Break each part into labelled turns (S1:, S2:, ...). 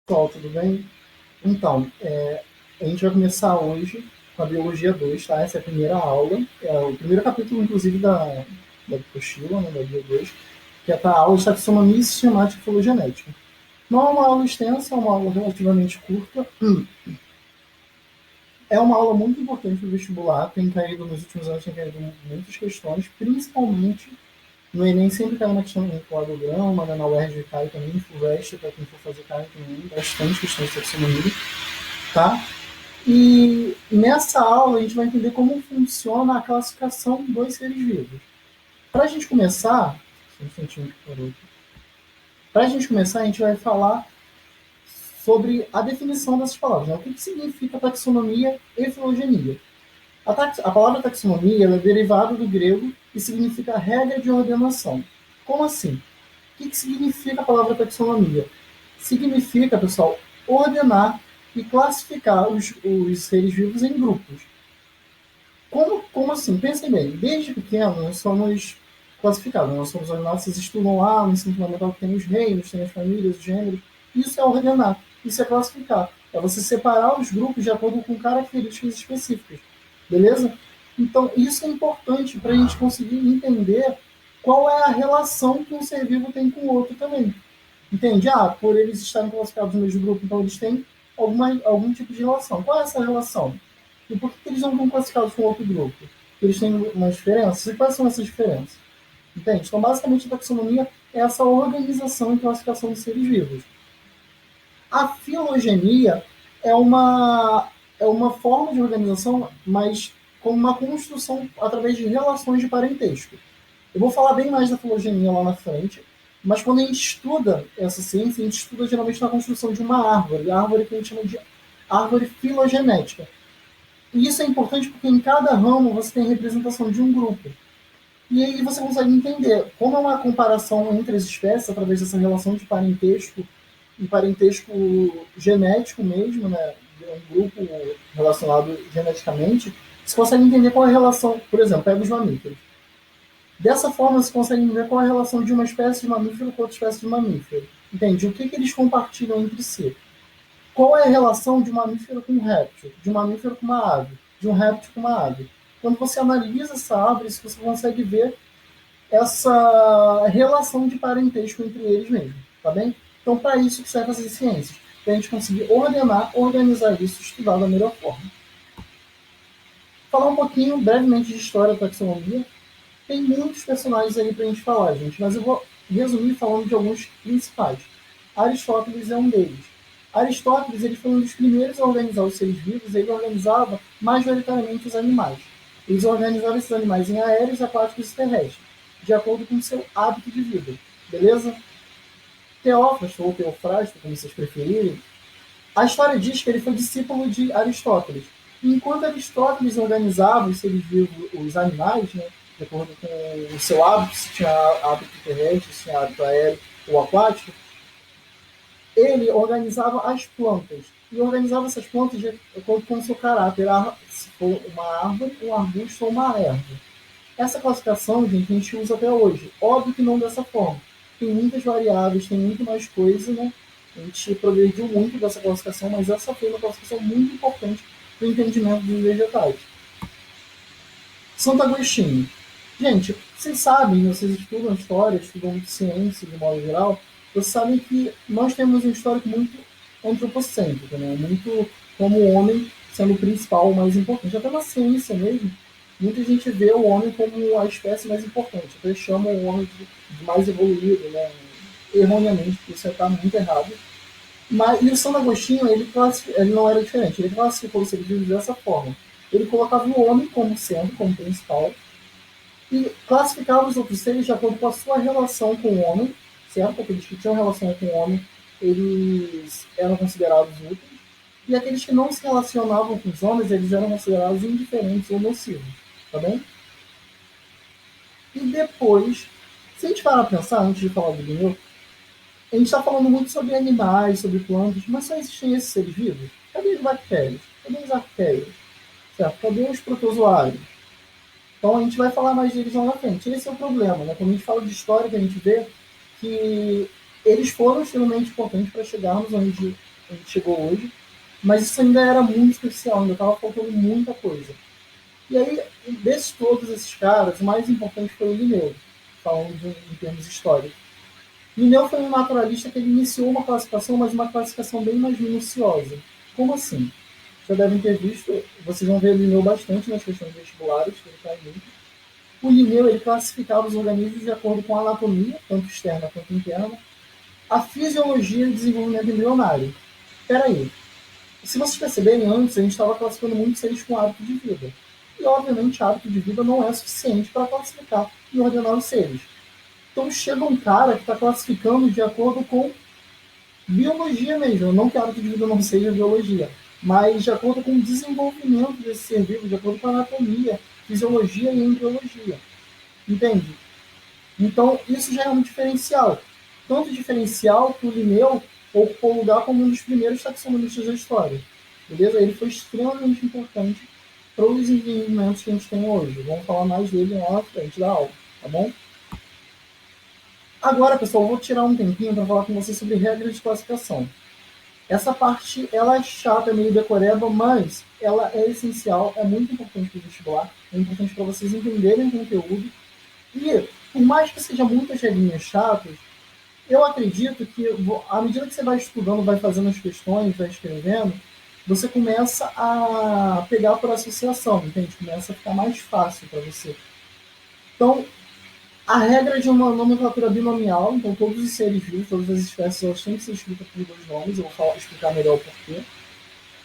S1: Pessoal, tudo bem? Então, a gente vai começar hoje com a Biologia 2, tá? Essa é a primeira aula, é o primeiro capítulo, inclusive, da apostila, né, da Bio 2, que é a aula de taxonomia sistemática e filogenética. Não é uma aula extensa, é uma aula relativamente curta. É uma aula muito importante para o vestibular, tem caído, nos últimos anos, tem caído muitas questões, principalmente no Enem sempre cai uma questão em cladograma, né? Na UERJ cai também, em FUVEST, para quem for fazer cai também, bastante questões de taxonomia, tá? E nessa aula a gente vai entender como funciona a classificação dos seres vivos. Para a gente começar, um instantinho que parou aqui. Para a gente começar, a gente vai falar sobre a definição dessas palavras, né? O que significa taxonomia e filogenia. A palavra taxonomia é derivada do grego e significa regra de ordenação. Como assim? O que significa a palavra taxonomia? Significa, pessoal, ordenar e classificar os seres vivos em grupos. Como assim? Pensem bem, desde pequeno nós somos classificados, nós somos animados, vocês estudam lá no ensino fundamental que tem os reinos, tem as famílias, os gêneros. Isso é ordenar, isso é classificar. É você separar os grupos de acordo com características específicas. Beleza? Então, isso é importante para a gente conseguir entender qual é a relação que um ser vivo tem com o outro também. Entende? Por eles estarem classificados no mesmo grupo, então eles têm algum tipo de relação. Qual é essa relação? E por que eles não estão classificados com outro grupo? Eles têm uma diferença? E quais são essas diferenças? Entende? Então, basicamente, a taxonomia é essa organização e classificação de seres vivos. A filogenia é uma forma de organização, mas com uma construção através de relações de parentesco. Eu vou falar bem mais da filogenia lá na frente, mas quando a gente estuda essa ciência, a gente estuda geralmente na construção de uma árvore, a árvore que a gente chama de árvore filogenética. E isso é importante porque em cada ramo você tem representação de um grupo. E aí você consegue entender como é uma comparação entre as espécies através dessa relação de parentesco e parentesco genético mesmo, né? Um grupo relacionado geneticamente. Você consegue entender qual é a relação, por exemplo, pega os mamíferos. Dessa forma, você consegue ver qual é a relação de uma espécie de mamífero com outra espécie de mamífero. Entende? O que eles compartilham entre si? Qual é a relação de um mamífero com um réptil, de um mamífero com uma ave, de um réptil com uma ave? Quando você analisa essa árvore, você consegue ver essa relação de parentesco entre eles mesmo, tá bem? Então, para isso que servem essas ciências, para a gente conseguir ordenar, organizar isso, estudar da melhor forma. Falar um pouquinho, brevemente, de história da taxonomia. Tem muitos personagens aí para a gente falar, gente, mas eu vou resumir falando de alguns principais. Aristóteles é um deles. Aristóteles ele foi um dos primeiros a organizar os seres vivos, ele organizava majoritariamente os animais. Eles organizavam esses animais em aéreos, aquáticos e terrestres, de acordo com o seu hábito de vida. Beleza? Teófrasto, ou Teofrasto, como vocês preferirem, a história diz que ele foi discípulo de Aristóteles. Enquanto Aristóteles organizava os seres vivos, os animais, né, de acordo com o seu hábito, se tinha hábito terrestre, se tinha hábito aéreo ou aquático, ele organizava as plantas. E organizava essas plantas de acordo com o seu caráter, se for uma árvore, um arbusto ou uma erva. Essa classificação, gente, a gente usa até hoje. Óbvio que não dessa forma. Tem muitas variáveis, tem muito mais coisa, né? A gente progrediu muito dessa classificação, mas essa foi uma classificação muito importante para o entendimento dos vegetais. Santo Agostinho. Gente, vocês sabem, vocês estudam história, estudam ciência de modo geral, vocês sabem que nós temos um histórico muito antropocêntrico, né? Muito como o homem sendo o principal, o mais importante. Até na ciência mesmo, muita gente vê o homem como a espécie mais importante. Até chamam o homem de mais evoluído, né? Erroneamente, isso está muito errado. Mas, e o Santo Agostinho, ele não era diferente. Ele classificou os seres vivos dessa forma. Ele colocava o homem como sendo, como principal, e classificava os outros seres de acordo com a sua relação com o homem, certo? Aqueles que tinham relação com o homem, eles eram considerados úteis, e aqueles que não se relacionavam com os homens, eles eram considerados indiferentes ou nocivos, tá bem? E depois, se a gente parar para pensar, antes de falar do Binho, a gente está falando muito sobre animais, sobre plantas, mas só existem esses seres vivos? Cadê as bactérias? Cadê os arqueiros? Certo? Cadê os protozoários? Então a gente vai falar mais deles lá na frente. Esse é o problema, né? Quando a gente fala de história, que a gente vê que eles foram extremamente importantes para chegarmos onde a gente chegou hoje, mas isso ainda era muito especial, ainda estava faltando muita coisa. E aí, desses todos esses caras, o mais importante foi o Linneu, falando em termos históricos. Linneu foi um naturalista que ele iniciou uma classificação, mas uma classificação bem mais minuciosa. Como assim? Já devem ter visto, vocês vão ver Linneu bastante nas questões vestibulares, que ele faz muito. O Linneu ele classificava os organismos de acordo com a anatomia, tanto externa quanto interna, a fisiologia e o desenvolvimento embrionário. Espera aí, se vocês perceberem, antes a gente estava classificando muitos seres com hábito de vida. E, obviamente, hábito de vida não é suficiente para classificar e ordenar os seres. Então, chega um cara que está classificando de acordo com biologia mesmo. Não que hábito de vida não seja biologia, mas de acordo com o desenvolvimento desse ser vivo, de acordo com a anatomia, fisiologia e embriologia. Entende? Então, isso já é um diferencial. Tanto diferencial que o Linneu ocupou o lugar como um dos primeiros taxonomistas da história. Beleza? Ele foi extremamente importante para os entendimentos que a gente tem hoje. Vamos falar mais dele lá na frente da aula, tá bom? Agora, pessoal, eu vou tirar um tempinho para falar com vocês sobre regras de classificação. Essa parte, ela é chata, é meio decoreba, mas ela é essencial, é muito importante para o vestibular, é importante para vocês entenderem o conteúdo. E, por mais que seja muitas regrinhas chatas, eu acredito que, à medida que você vai estudando, vai fazendo as questões, vai escrevendo, você começa a pegar por associação, entende? Começa a ficar mais fácil para você. Então, a regra de uma nomenclatura binomial, então todos os seres vivos, todas as espécies, elas têm que ser escritas por dois nomes, eu vou explicar melhor o porquê.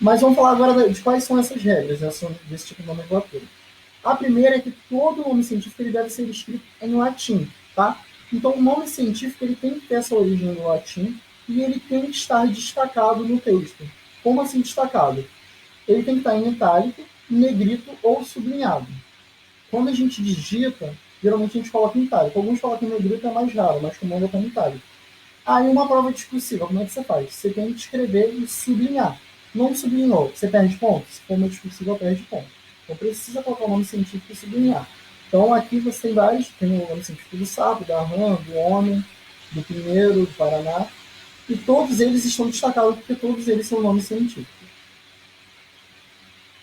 S1: Mas vamos falar agora de quais são essas regras desse tipo de nomenclatura. A primeira é que todo nome científico ele deve ser escrito em latim, tá? Então, o nome científico ele tem que ter essa origem no latim e ele tem que estar destacado no texto. Como assim destacado? Ele tem que estar em itálico, negrito ou sublinhado. Quando a gente digita, geralmente a gente coloca em itálico. Alguns colocam em negrito, é mais raro, mas comum é em itálico. Aí uma prova discursiva, como é que você faz? Você tem que escrever e sublinhar. Não sublinhou, você perde ponto. Se for uma discursiva, perde ponto. Então precisa colocar o nome científico e sublinhar. Então aqui você tem vários, tem o nome científico do sapo, da rã, do homem, do pinheiro, do paraná, e todos eles estão destacados porque todos eles são nomes científicos.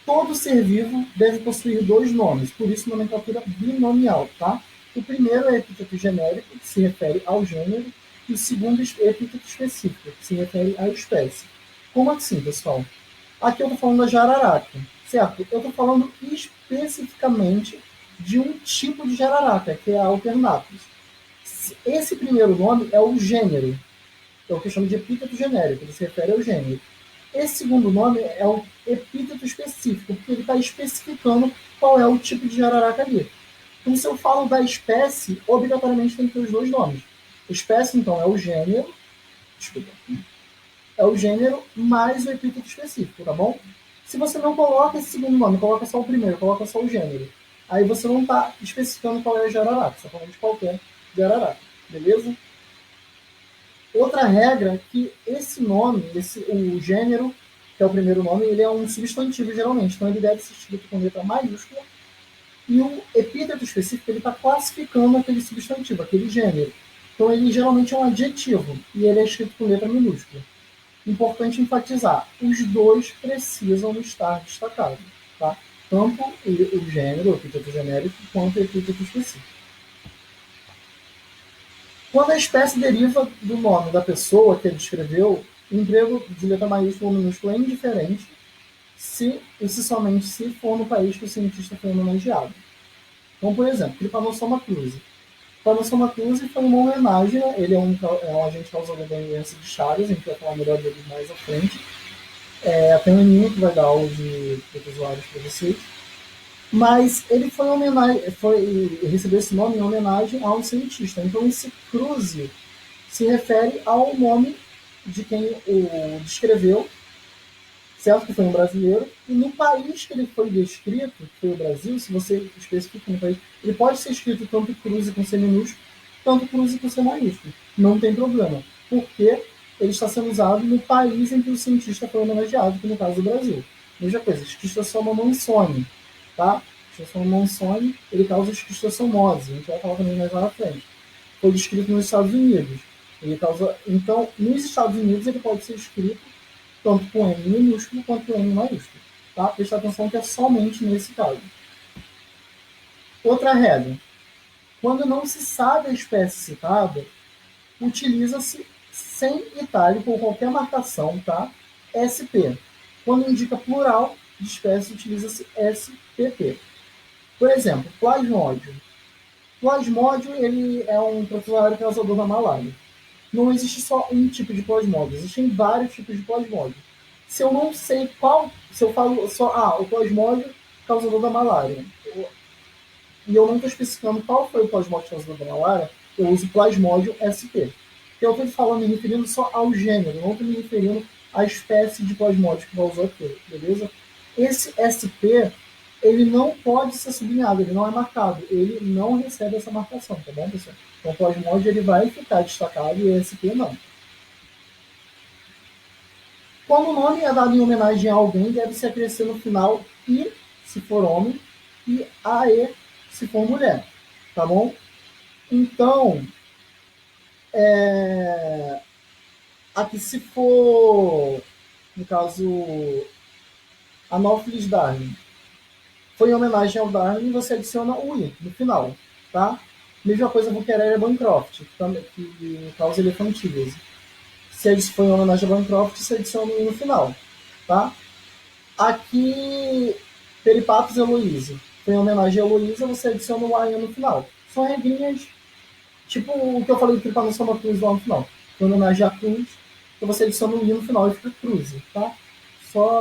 S1: Todo ser vivo deve possuir dois nomes, por isso nomenclatura binomial, tá? O primeiro é epíteto genérico, que se refere ao gênero, e o segundo é epíteto específico, que se refere à espécie. Como assim, pessoal? Aqui eu estou falando da jararaca, certo? Eu estou falando especificamente de um tipo de jararaca, que é a alternatus. Esse primeiro nome é o gênero, é o que eu chamo de epíteto genérico, ele se refere ao gênero. Esse segundo nome é o epíteto específico, porque ele está especificando qual é o tipo de jararaca ali. Então, se eu falo da espécie, obrigatoriamente tem que ter os dois nomes. Espécie, então, é o gênero, desculpa, é o gênero mais o epíteto específico, tá bom? Se você não coloca esse segundo nome, coloca só o primeiro, coloca só o gênero, aí você não está especificando qual é a jararaca, você está falando de qualquer jararaca, beleza? Outra regra é que esse nome, o gênero, que é o primeiro nome, ele é um substantivo geralmente, então ele deve ser escrito com letra maiúscula, e o epíteto específico ele está classificando aquele substantivo, aquele gênero. Então ele geralmente é um adjetivo, e ele é escrito com letra minúscula. Importante enfatizar, os dois precisam estar destacados, tá? Tanto o gênero, o epíteto genérico, quanto o epíteto específico. Quando a espécie deriva do nome da pessoa que ele escreveu, o emprego de letra maiúscula ou minúscula é indiferente se e se somente se for no país que o cientista foi homenageado. Então, por exemplo, Trypanosoma cruzi. Trypanosoma cruzi foi uma homenagem, ele é um agente causador da doença de Chagas, a gente vai falar melhor dele mais à frente. Tem um menino que vai dar aula de protozoários para vocês. Mas ele recebeu esse nome em homenagem a um cientista. Então, esse cruzi se refere ao nome de quem o descreveu, certo? Que foi um brasileiro. E no país que ele foi descrito, que foi o Brasil, se você especifica no país, ele pode ser escrito tanto cruzi com C minúsculo, tanto cruzi com C maiúsculo. Não tem problema. Porque ele está sendo usado no país em que o cientista foi homenageado, que no caso do Brasil. Mesma coisa, Schistosoma mansoni. Tá? Schistosoma mansoni, ele causa esquistossomose, a gente vai falar também mais lá na frente. Foi descrito nos Estados Unidos. Ele causa, então, nos Estados Unidos ele pode ser escrito tanto com M minúsculo quanto com M maiúsculo. Tá? Presta atenção que é somente nesse caso. Outra regra. Quando não se sabe a espécie citada, utiliza-se sem itálico ou qualquer marcação, tá? SP. Quando indica plural de espécie, utiliza-se SPP. Por exemplo, plasmódio. Plasmódio ele é um protozoário causador da malária. Não existe só um tipo de plasmódio, existem vários tipos de plasmódio. Se eu não sei qual, se eu falo só, o plasmódio causador da malária, e eu não estou especificando qual foi o plasmódio causador da malária, eu uso plasmódio SP. Eu estou falando, me referindo só ao gênero, não estou me referindo à espécie de plasmódio que vai usar aqui, beleza? Esse SP, ele não pode ser sublinhado, ele não é marcado, ele não recebe essa marcação, tá bom, pessoal? Então, o plasmódio ele vai ficar destacado e o SP não. Quando o nome é dado em homenagem a alguém, deve-se acrescer no final I, se for homem, e AE, se for mulher, tá bom? Então, aqui se for, no caso, Anopheles Darwin, foi em homenagem ao Darwin, você adiciona o I no final, tá? Mesma coisa Buchereria Bancroft, que causa elefantíase. Se foi em homenagem a Bancroft, você adiciona o I no final, tá? Aqui, Peripatos Heloísa. Foi em homenagem a Heloísa, você adiciona o AI no final. São regrinhas, tipo o que eu falei do Trypanosoma Cruz lá no final. Foi em homenagem a Cruz, então você adiciona o I no final e fica Cruz, tá?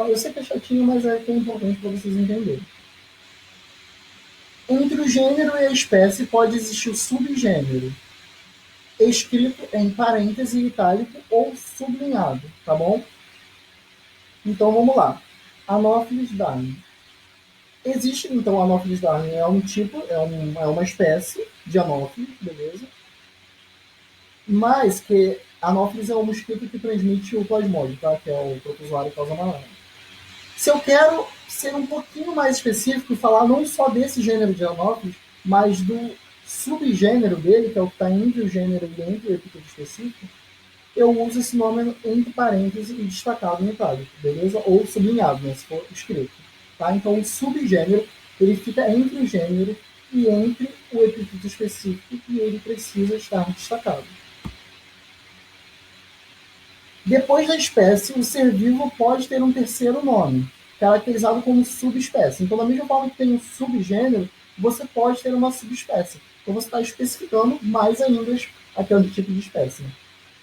S1: Eu sei que é chatinho, mas é que é importante para vocês entenderem. Entre o gênero e a espécie pode existir o subgênero, escrito em parêntese itálico ou sublinhado, tá bom? Então vamos lá. Anopheles Darwin. Existe, então, a Anopheles Darwin é um tipo, é uma espécie de Anopheles, beleza? Mas que Anopheles é um mosquito que transmite o plasmódio, tá? Que é o protozoário que causa malária. Se eu quero ser um pouquinho mais específico e falar não só desse gênero de Anopheles, mas do subgênero dele, que é o que está entre o gênero e entre o epíteto específico, eu uso esse nome entre parênteses e destacado em itálico, beleza? Ou sublinhado, né, se for escrito. Tá? Então, o subgênero ele fica entre o gênero e entre o epíteto específico e ele precisa estar destacado. Depois da espécie, o ser vivo pode ter um terceiro nome, caracterizado como subespécie. Então, da mesma forma que tem um subgênero, você pode ter uma subespécie. Então, você está especificando mais ainda aquele tipo de espécie.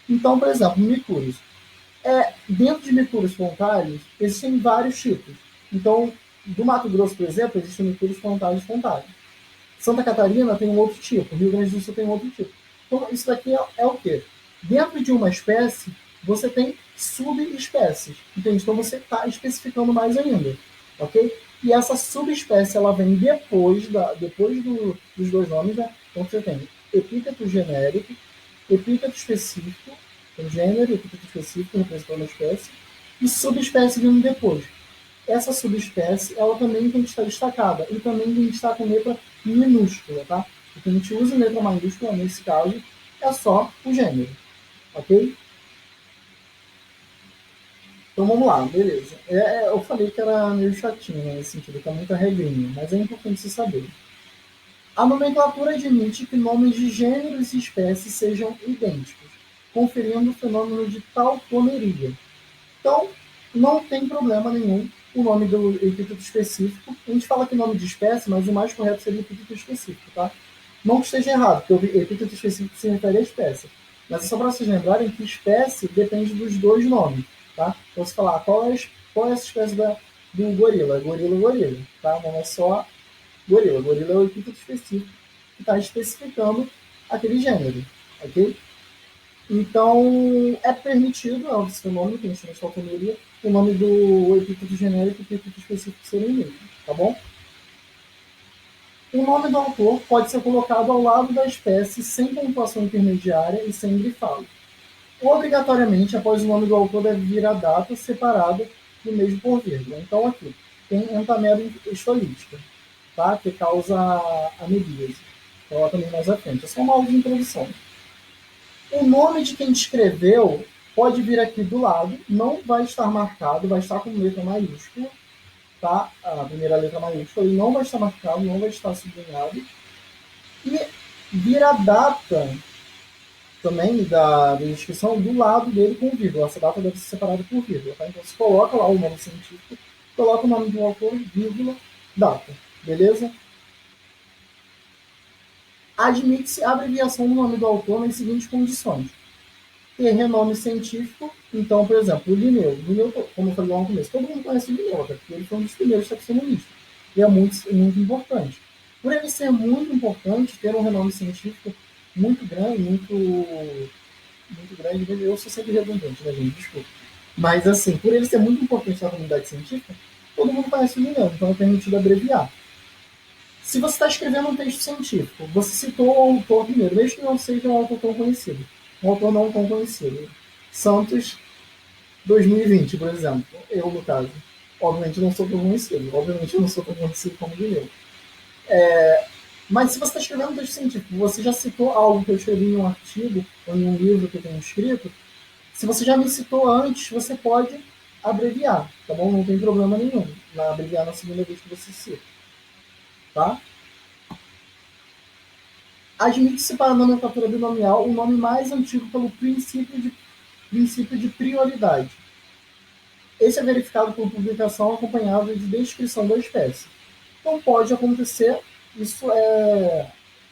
S1: Então, por exemplo, micuros. Dentro de micuros frontais, existem vários tipos. Então, do Mato Grosso, por exemplo, existem micuros frontais. Santa Catarina tem um outro tipo, Rio Grande do Sul tem um outro tipo. Então, isso daqui é o quê? Dentro de uma espécie, você tem subespécies, entende? Então, você está especificando mais ainda, ok? E essa subespécie, ela vem depois dos dois nomes, né? Então, você tem epíteto genérico, epíteto específico, o gênero, epíteto específico, representando a espécie, e subespécie vindo depois. Essa subespécie, ela também tem que estar destacada, e também tem que estar com letra minúscula, tá? O que a gente usa em letra maiúscula, nesse caso, é só o gênero, ok? Então vamos lá, beleza. Eu falei que era meio chatinho, né, nesse sentido, que é muita regrinha, mas é importante você saber. A nomenclatura admite que nomes de gêneros e espécies sejam idênticos, conferindo o fenômeno de tautomeria. Então, não tem problema nenhum o nome do epíteto específico. A gente fala que nome de espécie, mas o mais correto seria epíteto específico, tá? Não que esteja errado, porque o epíteto específico se refere à espécie. Mas é só para vocês lembrarem que espécie depende dos dois nomes, tá? Então, se falar qual é essa espécie do gorila? Gorila, tá? Não é só gorila. Gorila é o epíteto específico que está especificando aquele gênero, ok? Então, é permitido, é um fenômeno que a gente chama de tautomeria, o nome do epíteto genérico e o epíteto específico serem mesmo, tá bom? O nome do autor pode ser colocado ao lado da espécie sem pontuação intermediária e sem grifado. Obrigatoriamente, após o nome do autor, deve vir a data separada do mesmo por vírgula. Então, aqui, tem entameia histolítica, tá? Que causa amebíase. Então, também mais à frente. É só uma aula de introdução. O nome de quem escreveu pode vir aqui do lado, não vai estar marcado, vai estar com letra maiúscula, tá? A primeira letra maiúscula, ele não vai estar marcado, não vai estar sublinhado. E vir a data também da descrição do lado dele com vírgula. Essa data deve ser separada por vírgula, tá? Então você coloca lá o nome científico, coloca o nome do autor, vírgula, data. Beleza? Admite-se a abreviação do nome do autor nas seguintes condições. Ter renome científico, então, por exemplo, o Linneu. Linneu, como eu falei lá no começo, todo mundo conhece o Linneu, porque ele foi um dos primeiros taxonomistas. E é muito importante. Por ele ser muito importante, ter um renome científico muito grande, muito grande, eu sou sempre redundante, né, gente? Desculpa. Mas, assim, por ele ser muito importante na comunidade científica, todo mundo conhece o Linneu, então é permitido abreviar. Se você está escrevendo um texto científico, você citou o autor primeiro, mesmo que não seja um autor tão conhecido. Um autor não tão conhecido. Santos 2020, por exemplo. Eu, no caso. Obviamente não sou tão conhecido. Obviamente não sou tão conhecido como Guilherme. Mas se você está escrevendo um texto científico, você já citou algo que eu escrevi em um artigo ou em um livro que eu tenho escrito, se você já me citou antes, você pode abreviar, tá bom? Não tem problema nenhum na abreviar na segunda vez que você cita. Tá? Admite-se para a nomenclatura binomial o nome mais antigo pelo princípio de prioridade. Esse é verificado por publicação acompanhada de descrição da espécie. Então pode acontecer, isso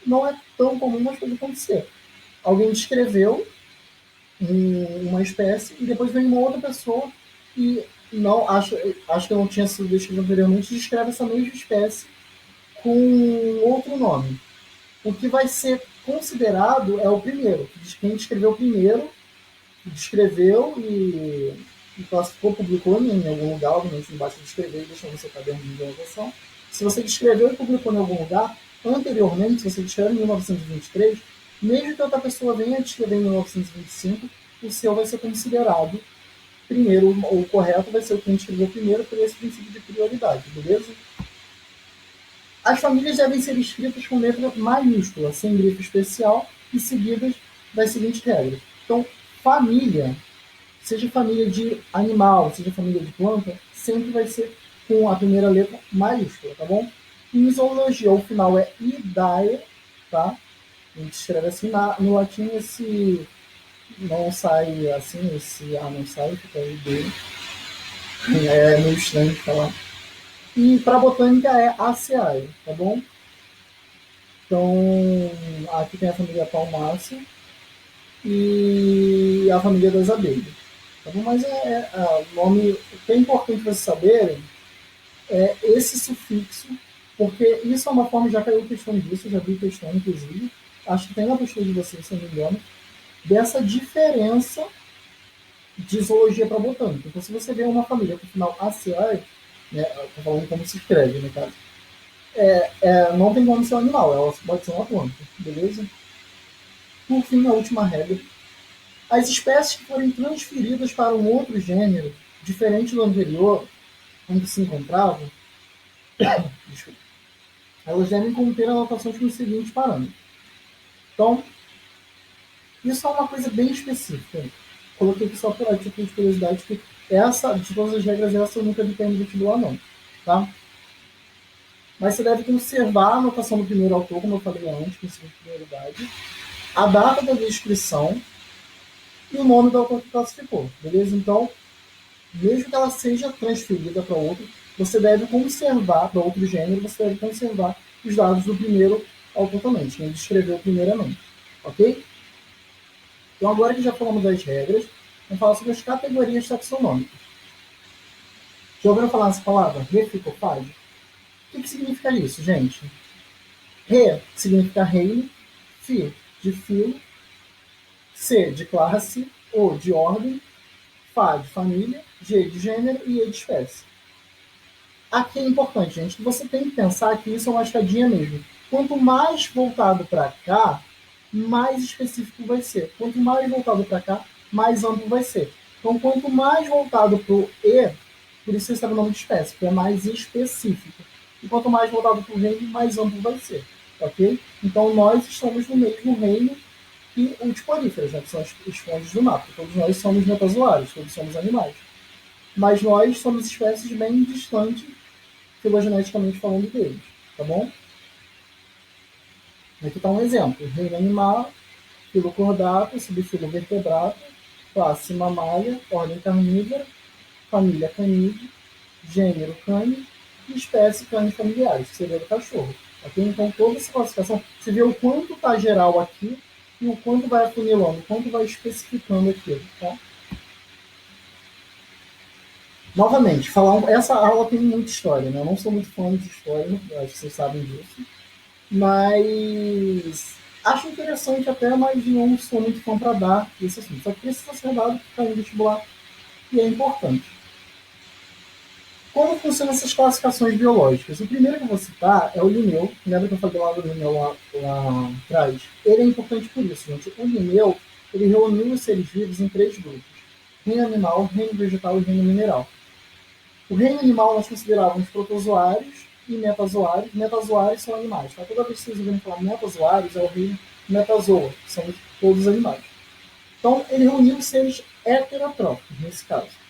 S1: não é tão comum, mas pode acontecer. Alguém descreveu uma espécie e depois vem uma outra pessoa e não acho que não tinha sido descrito anteriormente, descreve essa mesma espécie com outro nome. O que vai ser considerado é o primeiro. Quem descreveu primeiro, descreveu e classificou, publicou em algum lugar, obviamente não basta descrever e deixar no seu caderno de anotação. Se você descreveu e publicou em algum lugar, anteriormente, se você descreveu em 1923, mesmo que outra pessoa venha descrever em 1925, o seu vai ser considerado primeiro, o correto vai ser o que quem escreveu primeiro por esse princípio de prioridade, beleza? As famílias devem ser escritas com letra maiúscula, sem grifo especial e seguidas das seguintes regras. Então, família, seja família de animal, seja família de planta, sempre vai ser com a primeira letra maiúscula, tá bom? Em zoologia, o final é idae, tá? A gente escreve assim, no latim esse não sai assim, esse A não sai, fica aí dele. É meio estranho de falar. E para botânica é Aceae, tá bom? Então, aqui tem a família Palmácea e a família das abelhas. Tá bom? Mas o nome, o que é importante vocês saberem é esse sufixo, porque isso é uma forma, já caiu questão disso, já vi questão, inclusive, acho que tem na postura de vocês, se não me engano, dessa diferença de zoologia para botânica. Então, se você vê uma família com o final Aceae, né, estou falando como se escreve, no caso, não tem como ser um animal, ela pode ser uma planta, beleza? Por fim, a última regra. As espécies que forem transferidas para um outro gênero, diferente do anterior, onde se encontravam, elas devem conter anotações com os seguintes parâmetros. Então, isso é uma coisa bem específica. Coloquei aqui só por título de curiosidade que de todas as regras, essa eu nunca vi cair no vestibular, não. Tá? Mas você deve conservar a anotação do primeiro autor, como eu falei antes, princípio de prioridade, a data da descrição e o nome do autor que classificou, beleza? Então, mesmo que ela seja transferida para outro, você deve conservar, para outro gênero, você deve conservar os dados do primeiro autor também, quem descreveu primeiramente, ok? Então, agora que já falamos das regras, vamos falar sobre as categorias taxonômicas. Já ouviram falar nessa palavra? Reficofágio? O que significa isso, gente? Re significa reino, fi de filo, C de classe, O de ordem, Fá de família, G de gênero e E de espécie. Aqui é importante, gente, que você tem que pensar que isso é uma escadinha mesmo. Quanto mais voltado para cá, mais específico vai ser. Quanto mais voltado para cá, mais amplo vai ser. Então, quanto mais voltado para o E, por isso esse é o nome de espécie, porque é mais específico. E quanto mais voltado para o reino, mais amplo vai ser. Ok? Então, nós estamos no mesmo reino e os poríferos, né, que são os fungos do mapa. Todos nós somos metazoários, todos somos animais. Mas nós somos espécies bem distantes, filogeneticamente falando deles, tá bom? Aqui está um exemplo. Reino animal, filo cordata, subfilo vertebrado, classe mamália, ordem carnívora, família canídea, gênero cane e espécie cane familiares, que seria do cachorro. Okay? Então, toda essa classificação, você vê o quanto está geral aqui e o quanto vai afunilando, o quanto vai especificando aquilo. Tá? Novamente, essa aula tem muita história, né? Eu não sou muito fã de história, acho que vocês sabem disso, mas acho interessante até, mas não sou muito fã para dar esse assunto. Só que precisa ser dado para o vestibular e é importante. Como funcionam essas classificações biológicas? O primeiro que eu vou citar é o Linneu. Lembra que eu falei lá do Linneu lá atrás? Ele é importante por isso, gente. O Linneu, ele reuniu os seres vivos em 3 grupos. Reino animal, reino vegetal e reino mineral. O reino animal nós considerávamos protozoários e metazoários. Metazoários são animais. Tá? Toda vez que vocês ouvirem falar metazoários, é o reino metazoa, que são todos os animais. Então, ele reuniu os seres heterotróficos, nesse caso.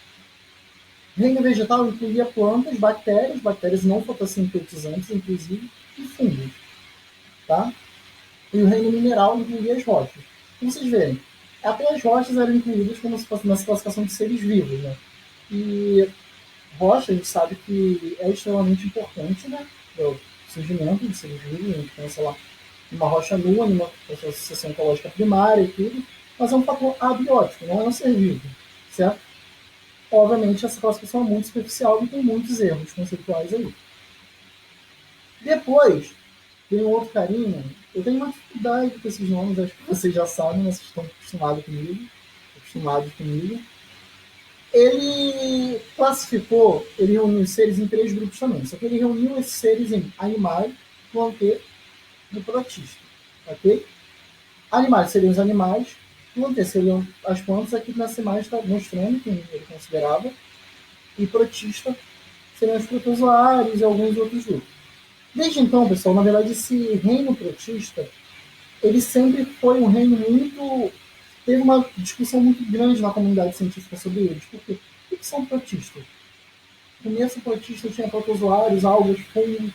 S1: O reino vegetal incluía plantas, bactérias não fotossintetizantes, inclusive, e fungos. Tá? E o reino mineral incluía as rochas. Como vocês verem, até as rochas eram incluídas como se fosse nessa classificação de seres vivos. Né? E rocha, a gente sabe que é extremamente importante, né? O surgimento de seres vivos. A gente pensa lá numa rocha nua, numa associação ecológica primária e tudo, mas é um fator abiótico, não é um ser vivo, certo? Obviamente, essa classificação é muito superficial e tem muitos erros conceituais aí. Depois, tem um outro carinha. Eu tenho uma dificuldade com esses nomes, acho que vocês já sabem, mas vocês estão acostumados comigo. Ele classificou, ele reuniu os seres em 3 grupos também, só que ele reuniu esses seres em animais, planteiro e protista. Ok? Animais seriam os animais, plantas seriam as plantas, aqui nessa imagem está mostrando que ele considerava, e protista seriam os protozoários e alguns outros grupos. Desde então, pessoal, na verdade, esse reino protista, ele sempre foi um reino muito... Teve uma discussão muito grande na comunidade científica sobre eles. Por quê? O que são protistas? No começo, protista tinha protozoários, algas, fungos,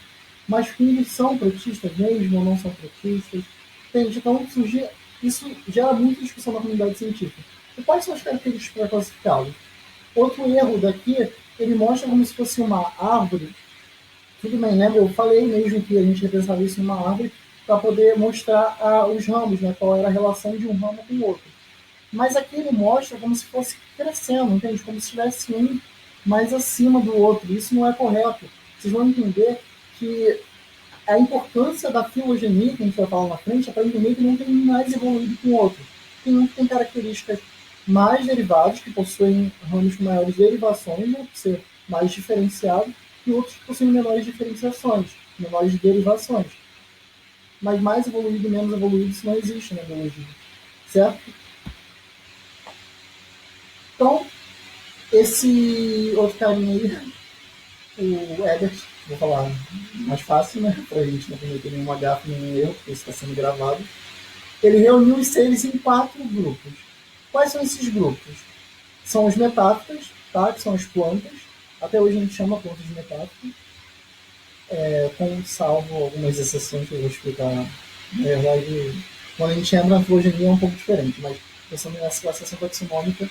S1: mas fungos são protistas mesmo ou não são protistas? Entende? Então, isso gera muita discussão na comunidade científica. E quais são as características para classificá-los? Outro erro daqui, ele mostra como se fosse uma árvore. Tudo bem, né? Eu falei mesmo que a gente representava isso numa árvore para poder mostrar os ramos, né? Qual era a relação de um ramo com o outro. Mas aqui ele mostra como se fosse crescendo, entende? Como se estivesse um mais acima do outro. Isso não é correto. Vocês vão entender que a importância da filogenia, que a gente vai falar na frente, é para entender que não tem um mais evoluído que o outro. Tem um que tem características mais derivadas, que possuem ramos com maiores derivações, né, por ser mais diferenciado, e outros que possuem menores diferenciações, menores derivações. Mas mais evoluído e menos evoluído, isso não existe na biologia. Certo? Então, esse outro carinha aí, o Ebert, vou falar mais fácil, né? Pra gente não cometer nenhum gafe, nenhum erro, porque isso está sendo gravado. Ele reuniu os seres em 4 grupos. Quais são esses grupos? São os metáfitas, tá? Que são as plantas. Até hoje a gente chama plantas de metáfitas. Com salvo algumas exceções que eu vou explicar. Na verdade, quando a gente entra na filogenia é um pouco diferente, mas pensando nessa classificação taxonômica,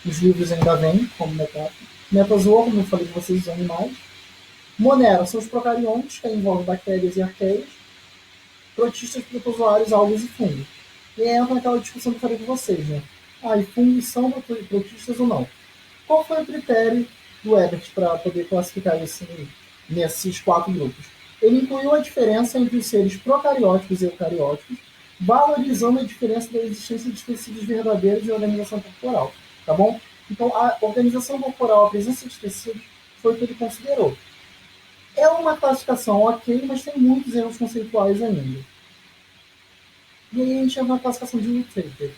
S1: os livros ainda vêm como metáfora. Metazoa, como eu falei com vocês, os animais. Monera são os procariontes, que envolvem bactérias e arqueias. Protistas, protozoários, algas e fungos. E aí entra naquela discussão que eu falei com vocês, né? E fungos são protistas ou não? Qual foi o critério do Ebert para poder classificar isso nesses 4 grupos? Ele incluiu a diferença entre os seres procarióticos e eucarióticos, valorizando a diferença da existência de tecidos verdadeiros e organização corporal. Tá bom? Então, a organização corporal, a presença de tecidos, foi o que ele considerou. É uma classificação ok, mas tem muitos erros conceituais ainda. E aí a gente chama a classificação de Whittaker,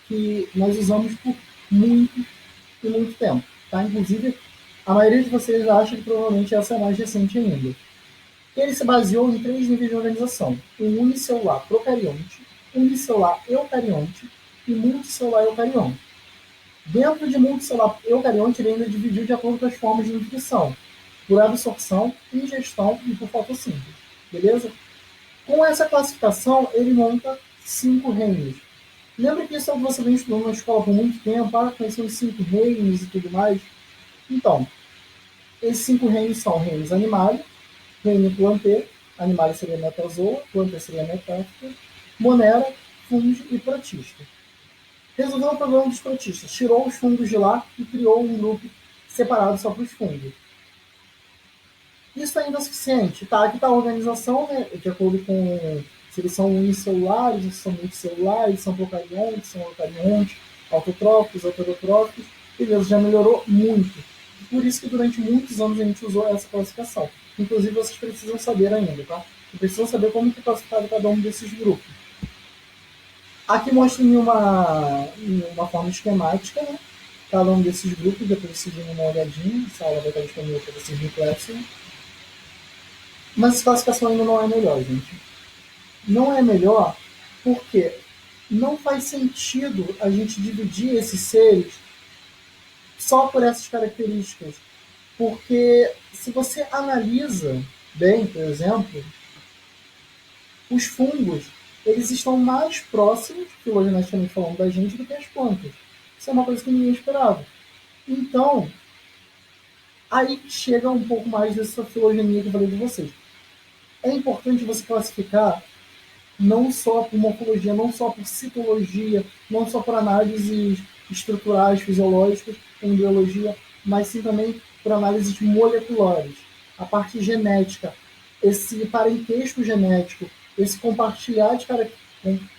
S1: que nós usamos por muito e muito tempo. Tá? Inclusive, a maioria de vocês acha que provavelmente essa é a mais recente ainda. Ele se baseou em 3 níveis de organização. O unicelular procarionte, unicelular eucarionte e multicelular eucarionte. Dentro de multicelular eucarionte, ele ainda dividiu de acordo com as formas de nutrição, por absorção, ingestão e por fotossíntese. Beleza? Com essa classificação, ele monta 5 reinos. Lembra que isso é o que você vem estudando na escola por muito tempo, conhecer os 5 reinos e tudo mais? Então, esses 5 reinos são reinos animais, reino plantê, animais seria metazoa, plantê seria metáfita, monera, fungos e protista. Resolveu o problema dos protistas, tirou os fungos de lá e criou um grupo separado só para os fungos. Isso ainda é suficiente. Tá, aqui está a organização, né, de acordo com se eles são unicelulares, se são multicelulares, são procariontes, são eucariontes, autotróficos, heterotróficos. Beleza, já melhorou muito. Por isso que durante muitos anos a gente usou essa classificação. Inclusive, vocês precisam saber ainda, tá? Precisam saber como é classificado cada um desses grupos. Aqui mostra em uma forma esquemática, né? Cada um desses grupos, depois vocês dão uma olhadinha, essa aula vai estar disponível para vocês no Classroom. Mas essa classificação ainda não é melhor, gente. Não é melhor porque não faz sentido a gente dividir esses seres só por essas características. Porque se você analisa bem, por exemplo, os fungos, eles estão mais próximos, filogeneticamente falando, da gente do que as plantas. Isso é uma coisa que ninguém esperava. Então, aí chega um pouco mais dessa filogenia que eu falei de vocês. É importante você classificar não só por morfologia, não só por citologia, não só por análises estruturais, fisiológicas, embriologia, mas sim também por análises moleculares. A parte genética, esse parentesco genético, esse compartilhar de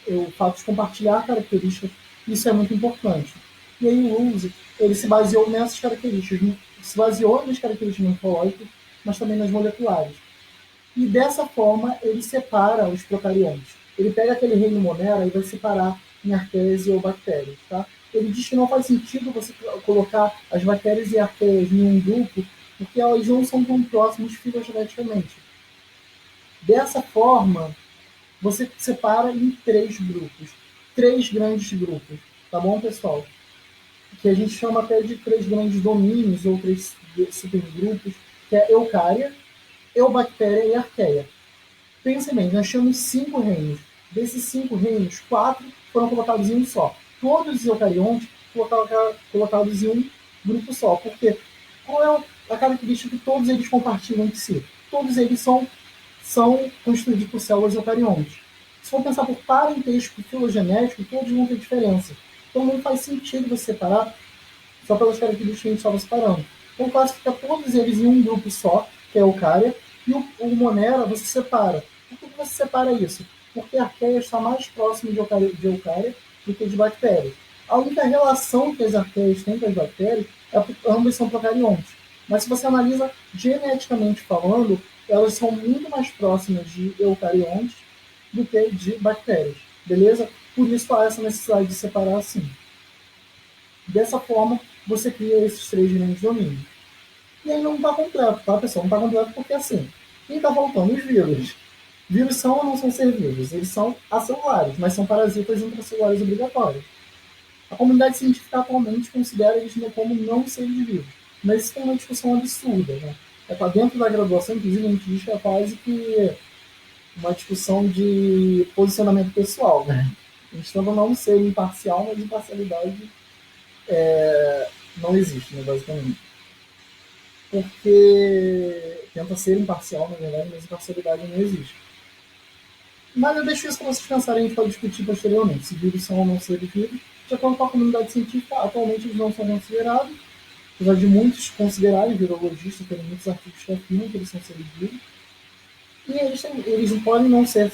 S1: o fato de compartilhar características, isso é muito importante. E aí o Lewis, ele se baseou nessas características, se baseou nas características morfológicas, mas também nas moleculares. E dessa forma ele separa os procariontes. Ele pega aquele reino monera e vai separar em arqueias ou bactérias. Tá? Ele diz que não faz sentido você colocar as bactérias e arqueias em um grupo, porque elas não são tão próximas filogeneticamente. Dessa forma, você separa em 3 grupos, 3 grandes grupos, tá bom, pessoal? Que a gente chama até de 3 grandes domínios ou 3 supergrupos, que é eucária, eubactéria e arqueia. Pense bem, nós temos 5 reinos. Desses 5 reinos, 4 foram colocados em um só. Todos os eucariontes colocados em um grupo só. Porque qual é a característica que todos eles compartilham entre si? Todos eles são constituídos por células eucariontes. Se for pensar por parentesco filogenético, todos vão ter diferença. Então não faz sentido você separar só pelas características que a gente estava separando. Então classifica todos eles em um grupo só, que é a eucária, e o monera você separa. Por que você separa isso? Porque a arqueia está mais próxima de eucária do que de bactérias. A única relação que as arqueias têm com as bactérias é que ambas são procariontes. Mas se você analisa geneticamente falando, elas são muito mais próximas de eucariontes do que de bactérias. Beleza? Por isso há essa necessidade de separar assim. Dessa forma, você cria esses 3 grandes domínios. E aí não está completo, tá, pessoal? Não está completo porque, assim, quem está faltando? Os vírus. Vírus são ou não são ser vivos? Eles são acelulares, mas são parasitas intracelulares obrigatórios. A comunidade científica atualmente considera eles como não seres vivos. Mas isso é uma discussão absurda, né? Para dentro da graduação, inclusive, a gente diz que é quase que uma discussão de posicionamento pessoal, né? A gente tenta não ser imparcial, mas imparcialidade não existe, né, basicamente. Porque tenta ser imparcial, na verdade, mas imparcialidade não existe. Mas eu deixo isso para vocês pensarem, a gente pode discutir posteriormente se vírus são ou não seres vivos. De acordo com a comunidade científica, atualmente eles não são considerados, apesar de muitos considerarem virologistas, tem muitos artigos que afirmam que eles são seres vivos. E eles podem não ser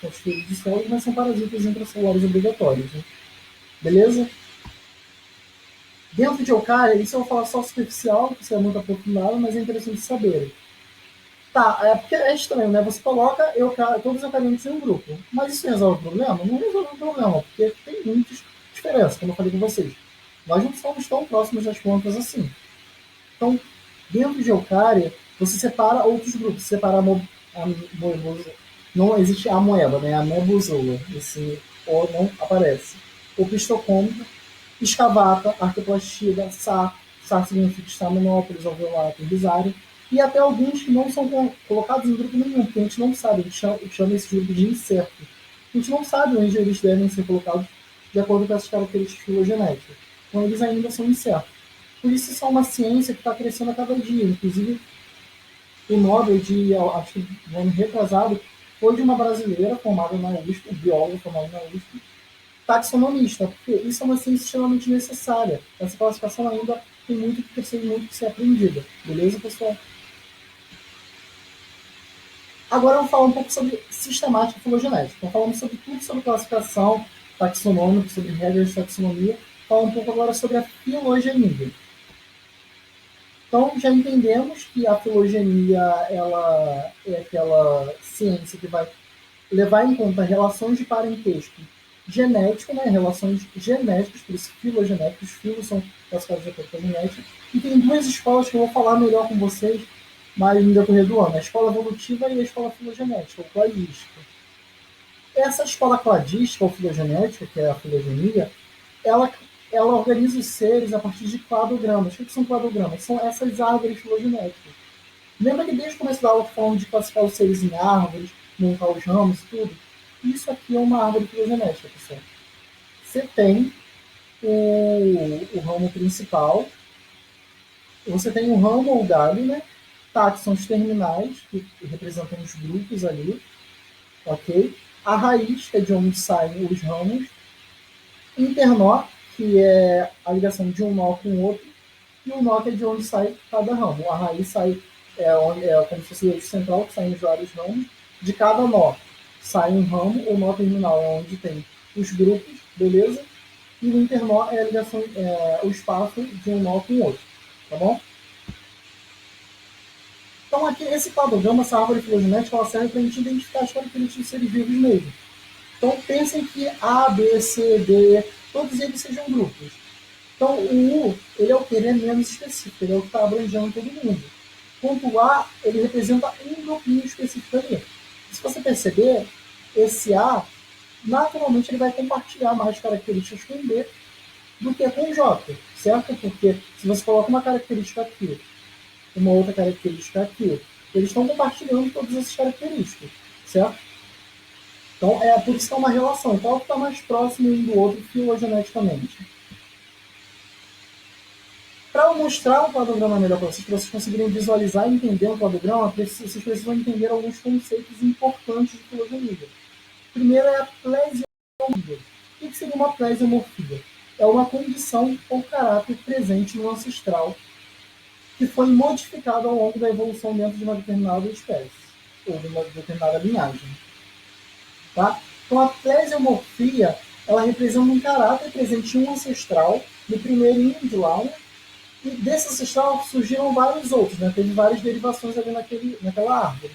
S1: constituídos de células, mas são parasitas intracelulares obrigatórios. Né? Beleza? Dentro de eucária, isso eu vou falar só superficial, que isso é muito aprofundado, mas é interessante saber. Tá, porque é estranho, né? Você coloca todos os eucariontes em um grupo. Mas isso resolve o problema? Não resolve o problema, porque tem muitas diferenças, como eu falei com vocês. Nós não somos tão próximos das plantas assim. Então, dentro de eucária, você separa outros grupos. Você separa Não existe amoeba, né? Amebozoa. Esse O não aparece. Opistocômica, escavata, arqueplastida, SAR significa staminópolis, alveolato, bisário, e até alguns que não são colocados em grupo nenhum, porque a gente não sabe, a gente chama esse grupo de incerto. A gente não sabe onde eles devem ser colocados de acordo com essas características filogenéticas. Então eles ainda são incertos. Por isso isso é uma ciência que está crescendo a cada dia. Inclusive, o Nobel de, acho que no ano retrasado, foi de uma brasileira formada na USP, bióloga formada na USP, taxonomista, porque isso é uma ciência extremamente necessária. Essa classificação ainda tem muito que crescer e muito que ser aprendida. Beleza, pessoal? Agora eu vou falar um pouco sobre sistemática filogenética. Então, falamos sobre tudo sobre classificação taxonômica, sobre regras de taxonomia. Falar um pouco agora sobre a filogenia. Então, já entendemos que a filogenia ela é aquela ciência que vai levar em conta relações de parentesco genético, né, relações genéticas, por isso filogenéticos, filos são classificados de acordo com a genética, e tem duas escolas que eu vou falar melhor com vocês, mas no decorrer do ano, a escola evolutiva e a escola filogenética, ou cladística. Essa escola cladística, ou filogenética, que é a filogenia, ela, ela organiza os seres a partir de cladogramas. O que são cladogramas? São essas árvores filogenéticas. Lembra que desde o começo da aula falamos de classificar os seres em árvores, montar os ramos e tudo? Isso aqui é uma árvore filogenética, pessoal. Você tem o ramo principal, você tem o ramo ou galho, né? Táxons terminais, que representam os grupos ali, ok? A raiz, que é de onde saem os ramos. Internó, que é a ligação de um nó com o outro. E o nó, que é de onde sai cada ramo. A raiz sai, como se fosse o eixo central, que saem os vários ramos. De cada nó sai um ramo, o nó terminal é onde tem os grupos, beleza? E o internó é a ligação, o espaço de um nó com o outro, tá bom? Então, aqui, esse cladograma, essa árvore filogenética, ela serve para a gente identificar as características dos seres vivos mesmo. Então, pensem que A, B, C, D, todos eles sejam grupos. Então, o U, ele é o que? Ele é menos específico, ele é o que está abrangendo todo mundo. Enquanto o A, ele representa um grupinho específico ali. Se você perceber, esse A, naturalmente, ele vai compartilhar mais características com o B do que com o J, certo? Porque se você coloca uma característica aqui, uma outra característica aqui, eles estão compartilhando todas essas características, certo? Então, é por isso que é uma relação. Qual que está mais próximo um do outro filogeneticamente? Para mostrar o cladograma melhor para vocês conseguirem visualizar e entender o cladograma, vocês precisam entender alguns conceitos importantes de filogenia. Primeiro é a plesiomorfia. O que seria uma plesiomorfia? É uma condição ou caráter presente no ancestral que foi modificado ao longo da evolução dentro de uma determinada espécie ou de uma determinada linhagem. Tá? Então, a plesiomorfia ela representa um caráter presente em um ancestral, no primeiro índio lá, né? E desse ancestral surgiram vários outros, né? Teve várias derivações ali naquela árvore.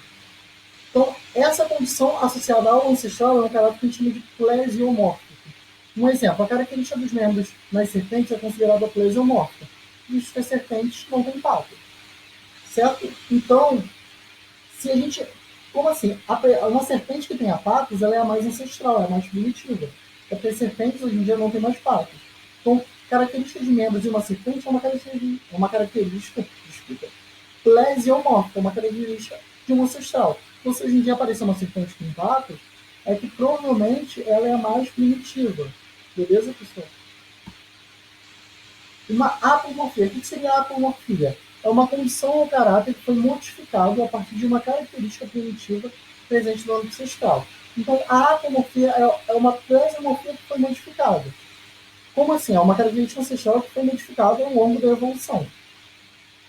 S1: Então, essa condição associada ao ancestral é um caráter que a gente chama de plesiomórfico. Um exemplo, a característica dos membros nas serpentes é considerada plesiomórfica. Visto que as serpentes não têm patas. Certo? Então, se a gente... Como assim? Uma serpente que tem patas, ela é a mais ancestral, é a mais primitiva. Porque as serpentes hoje em dia não têm mais patas. Então, característica de membros de uma serpente é uma característica desculpa, plesiomórfica, uma característica de um ancestral. Então, se hoje em dia aparecer uma serpente com patas, é que provavelmente ela é a mais primitiva. Beleza, pessoal? Uma apomorfia. O que seria a apomorfia? É uma condição ou caráter que foi modificado a partir de uma característica primitiva presente no âmbito ancestral. Então, a apomorfia é uma plesiomorfia que foi modificada. Como assim? É uma característica ancestral que foi modificada ao longo da evolução.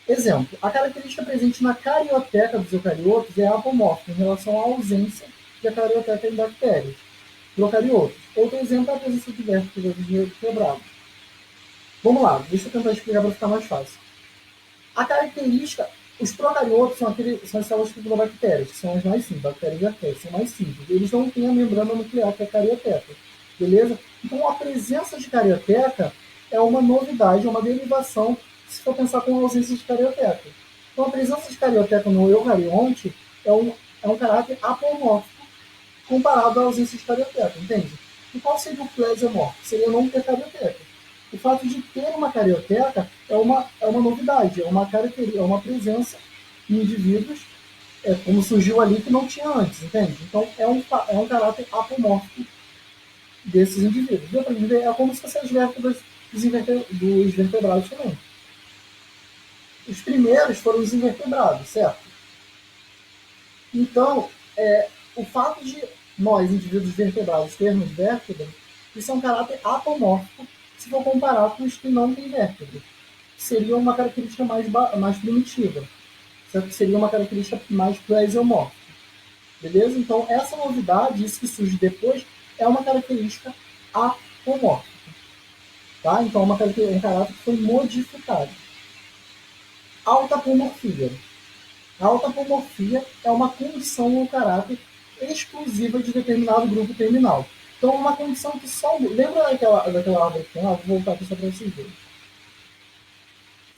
S1: Exemplo, a característica presente na carioteca dos eucariotos é apomórfica em relação à ausência da carioteca em bactérias, procariotos. Outro exemplo é a presença de vértebras quebrados. Vamos lá, deixa eu tentar explicar para ficar mais fácil. A característica, os procariotos são as células fibrilobactérias, que são as mais simples, bactérias e arqueias, são mais simples. Eles não têm a membrana nuclear, que é a carioteca. Beleza? Então, a presença de carioteca é uma novidade, é uma derivação, se for pensar com a ausência de carioteca. Então, a presença de carioteca no eucarionte é um caráter apomórfico comparado à ausência de carioteca, entende? E qual seria o plesiomorfo? Seria não ter carioteca. O fato de ter uma carioteca é uma novidade, é uma característica, é uma presença em indivíduos, como surgiu ali que não tinha antes, entende? Então é um caráter apomórfico desses indivíduos. Deu para entender? É como se fossem as vértebras dos vertebrados também. Os primeiros foram os invertebrados, certo? Então, o fato de nós, indivíduos vertebrados, termos vértebras, isso é um caráter apomórfico se for comparar com os que não têm vértebras. Seria uma característica mais primitiva. Certo? Seria uma característica mais plesiomórfica. Beleza? Então, essa novidade, isso que surge depois, é uma característica apomórfica. Tá? Então, um caráter que foi modificado. Autapomorfia. A autapomorfia é uma condição ou caráter exclusiva de determinado grupo terminal. Então, é uma condição que só... Lembra daquela árvore que vou voltar aqui só para vocês verem.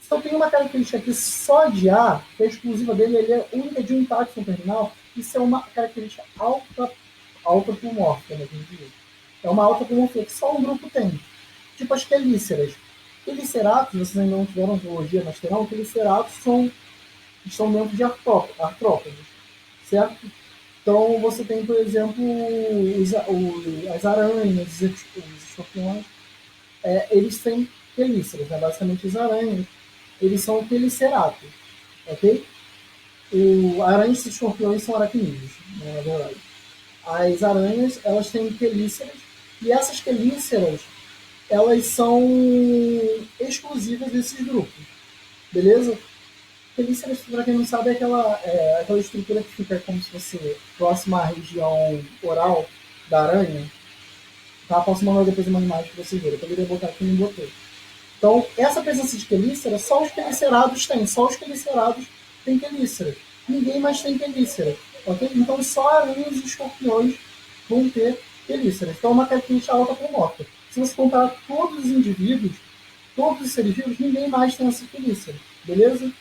S1: Se eu tenho uma característica aqui só de A, que é exclusiva dele, ele é única de um táxon terminal, isso é uma característica autapomórfica, né? É uma autapomorfia que só um grupo tem. Tipo as quelíceras. Queliceratos, vocês ainda não tiveram zoologia, mas terão, queliceratos estão dentro de artrópodes, certo? Então, você tem, por exemplo, as aranhas, os escorpiões, eles têm quelíceras, né? Basicamente as aranhas, eles são queliceratos, ok? Aranhas e escorpiões são aracnídeos, né, na verdade. As aranhas, elas têm quelíceras, e essas quelíceras, elas são exclusivas desses grupos, beleza? Quelíceras, para quem não sabe, é aquela estrutura que fica como se fosse próxima à região oral da aranha. Tá? Posso mandar depois uma imagem para vocês verem. Eu poderia botar aqui e não botei. Então, essa presença de quelícera, só os quelicerados têm. Só os quelicerados têm quelícera. Ninguém mais tem quelícera. Okay? Então, só aranhas e escorpiões vão ter quelíceras. Então, é uma característica autapomórfica. Se você comparar todos os indivíduos, todos os seres vivos, ninguém mais tem essa quelícera. Beleza?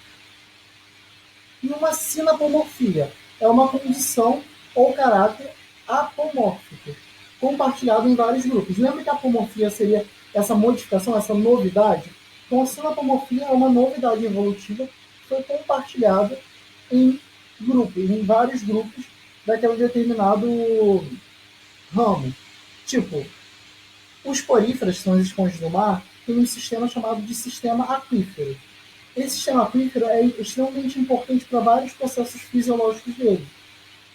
S1: E uma sinapomorfia é uma condição ou caráter apomórfico, compartilhado em vários grupos. Lembra que a apomorfia seria essa modificação, essa novidade? Então, a sinapomorfia é uma novidade evolutiva que foi compartilhada em grupos, em vários grupos daquele determinado ramo. Tipo, os poríferos, que são as esponjas do mar, têm um sistema chamado de sistema aquífero. Esse sistema aquífero é extremamente importante para vários processos fisiológicos dele.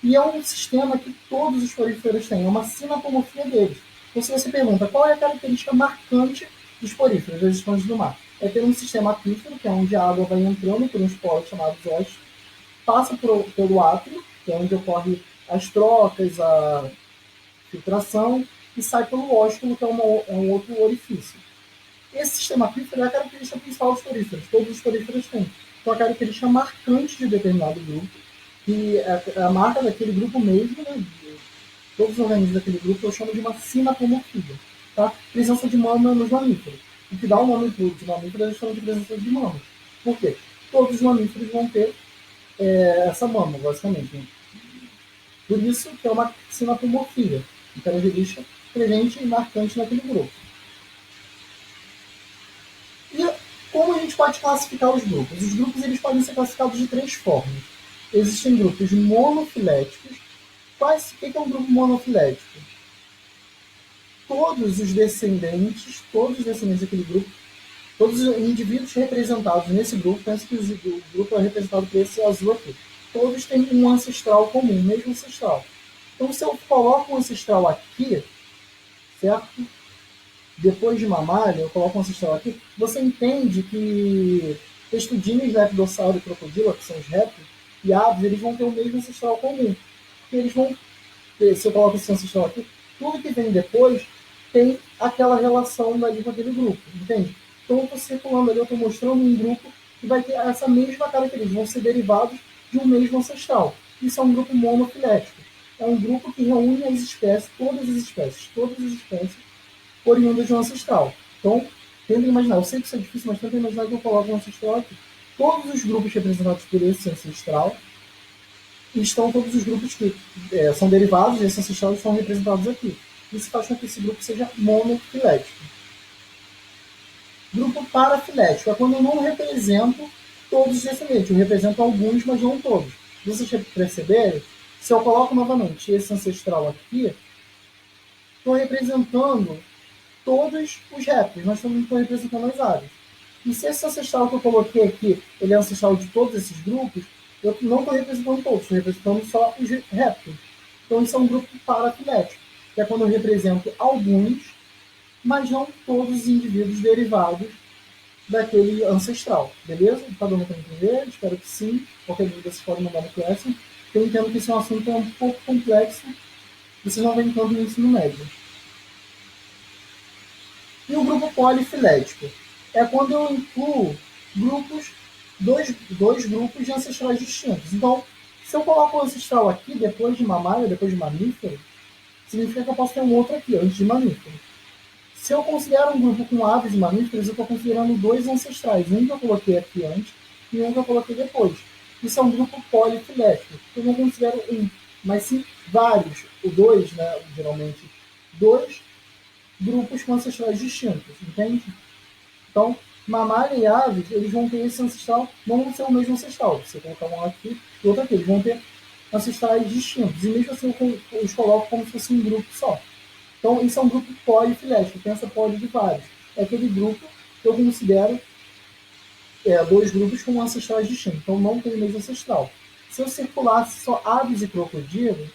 S1: E é um sistema que todos os poríferos têm, é uma sinapomorfia deles. Então, se você pergunta qual é a característica marcante dos poríferos, das esponjas do mar, é ter um sistema aquífero, que é onde a água vai entrando por uns poros chamados ósseos, passa pelo átrio, que é onde ocorrem as trocas, a filtração, e sai pelo ósculo, que é um outro orifício. Esse sistema aquífero é a característica principal dos poríferos. Todos os poríferos têm. Então, a característica marcante de determinado grupo, que é a marca daquele grupo mesmo, né, todos os organismos daquele grupo, eu chamo de uma sinapomorfia. Tá? Presença de mama nos mamíferos. O que dá o nome de mamíferos, eu chamo de presença de mama. Por quê? Todos os mamíferos vão ter essa mama, basicamente. Né? Por isso que é uma sinapomorfia, uma característica presente e marcante naquele grupo. E como a gente pode classificar os grupos? Os grupos eles podem ser classificados de três formas. Existem grupos monofiléticos. O que é um grupo monofilético? Todos os descendentes daquele grupo, todos os indivíduos representados nesse grupo, pensa que o grupo é representado por esse azul aqui. Todos têm um ancestral comum, um mesmo ancestral. Então, se eu coloco um ancestral aqui, certo? Depois de mamalha, eu coloco um ancestral aqui, você entende que testudines, lepidossauro e crocodilo, que são os répteis, e aves, eles vão ter o mesmo ancestral comum. Porque eles vão ter, se eu coloco esse ancestral aqui, tudo que vem depois tem aquela relação dali com aquele grupo, entende? Então eu estou circulando ali, eu estou mostrando um grupo que vai ter essa mesma característica, vão ser derivados de um mesmo ancestral. Isso é um grupo monofilético. É um grupo que reúne as espécies, todas as espécies, oriundas de um ancestral. Então, tenta imaginar, eu sei que isso é difícil, mas tenta imaginar que eu coloco um ancestral aqui. Todos os grupos representados por esse ancestral e estão todos os grupos que são derivados desse ancestral e estão representados aqui. Isso faz com que esse grupo seja monofilético. Grupo parafilético é quando eu não represento todos os descendentes, eu represento alguns, mas não todos. Vocês perceberem, se eu coloco novamente esse ancestral aqui, estou representando todos os répteis, mas também estou representando as aves. E se esse ancestral que eu coloquei aqui, ele é ancestral de todos esses grupos, eu não estou representando todos, estou representando só os répteis. Então isso é um grupo parafilético, que é quando eu represento alguns, mas não todos os indivíduos derivados daquele ancestral. Beleza? Está dando para entender? Espero que sim. Qualquer dúvida vocês podem mandar no Classroom. Eu entendo que esse é um assunto um pouco complexo, vocês não veem tanto no ensino médio. E o grupo polifilético é quando eu incluo dois grupos de ancestrais distintos. Então, se eu coloco o ancestral aqui, depois de mamário, depois de mamífero, significa que eu posso ter um outro aqui, antes de mamífero. Se eu considero um grupo com aves e mamíferos, eu estou considerando dois ancestrais. Um que eu coloquei aqui antes e um que eu coloquei depois. Isso é um grupo polifilético. Eu não considero um, mas sim vários. O dois, né, geralmente, dois grupos com ancestrais distintos, entende? Então, mamária e aves, eles vão ter esse ancestral, não vão ser o mesmo ancestral. Você colocar um aqui e outro aqui, eles vão ter ancestrais distintos. E mesmo assim, eu os coloco como se fosse um grupo só. Então, isso é um grupo polifilético, tem essa poli de vários. É aquele grupo que eu considero dois grupos com ancestrais distintos. Então, não tem o mesmo ancestral. Se eu circulasse só aves e crocodilo,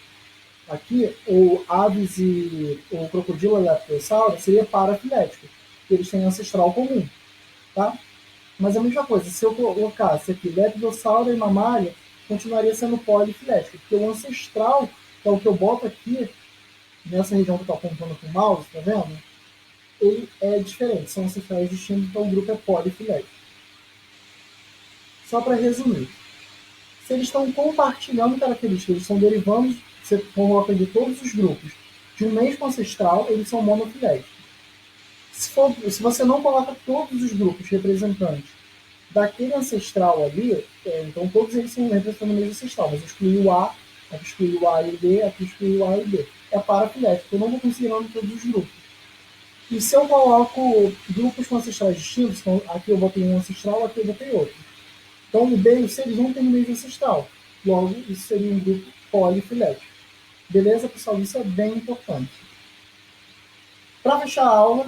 S1: aqui, ou aves e ou crocodilo leptosauro, seria parafilético, porque eles têm ancestral comum. Tá? Mas é a mesma coisa, se eu colocasse aqui leptosauro e mamália, continuaria sendo polifilético, porque o ancestral, que é o que eu boto aqui, nessa região que eu estou apontando com o mouse, tá vendo? Ele é diferente, são ancestrais distintos, então o grupo é polifilético. Só para resumir, se eles estão compartilhando características, eles estão derivando, você coloca de todos os grupos de um mesmo ancestral, eles são monofiléticos. Se você não coloca todos os grupos representantes daquele ancestral ali, então todos eles são representando o mesmo ancestral, mas eu excluí o A, aqui excluí o A e o B, aqui excluí o A e o B. É parafilético, eu não vou considerando todos os grupos. E se eu coloco grupos com ancestrais distintos, então aqui eu botei um ancestral, aqui eu botei outro. Então o B e o C eles não têm o mesmo ancestral. Logo, isso seria um grupo polifilético. Beleza, pessoal? Isso é bem importante. Para fechar a aula,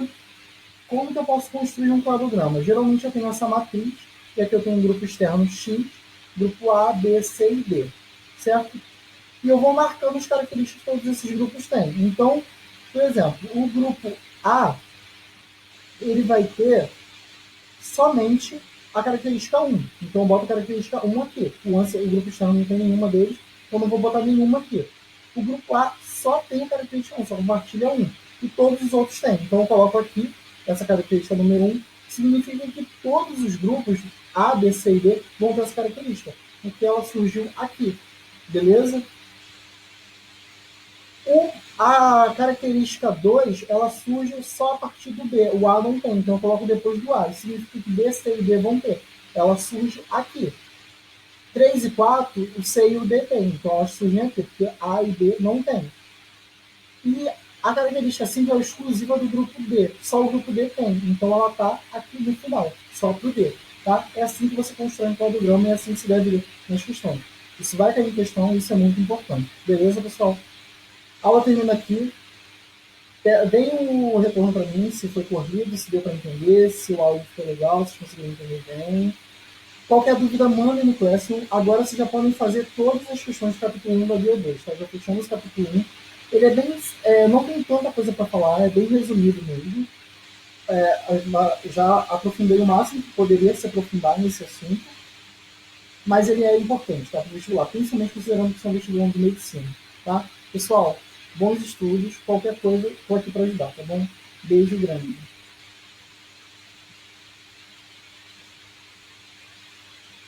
S1: como que eu posso construir um cladograma? Geralmente eu tenho essa matriz, e aqui eu tenho um grupo externo X, grupo A, B, C e D, certo? E eu vou marcando as características que todos esses grupos têm. Então, por exemplo, o grupo A, ele vai ter somente a característica 1. Então eu boto a característica 1 aqui. O grupo externo não tem nenhuma deles, então eu não vou botar nenhuma aqui. O grupo A só tem a característica 1, só compartilha 1. E todos os outros têm. Então eu coloco aqui essa característica número 1, significa que todos os grupos A, B, C e D vão ter essa característica, porque ela surgiu aqui. Beleza? A característica 2, ela surge só a partir do B. O A não tem, então eu coloco depois do A. Isso significa que B, C e D vão ter. Ela surge aqui. 3 e 4, o C e o D tem. Então elas surgem aqui, porque A e B não tem. E a característica 5 é exclusiva do grupo D. Só o grupo D tem. Então ela está aqui no final, só para o D. Tá? É assim que você constrói um cladograma e é assim que se deve ler nas questões. Isso vai cair em questão, isso é muito importante. Beleza, pessoal? A aula termina aqui. Deem um retorno para mim se foi corrido, se deu para entender, se o áudio ficou legal, se conseguiram entender bem. Qualquer dúvida, mandem no Classroom. Agora vocês já podem fazer todas as questões do capítulo 1 da Bio 2. Tá? Já fechamos o capítulo 1. Ele é bem. Não tem tanta coisa para falar, é bem resumido mesmo. Já aprofundei o máximo que poderia se aprofundar nesse assunto. Mas ele é importante, tá? Para o vestibular, principalmente considerando que são vestibulando de medicina. Tá? Pessoal, bons estudos, qualquer coisa, estou aqui para ajudar, tá bom? Beijo grande.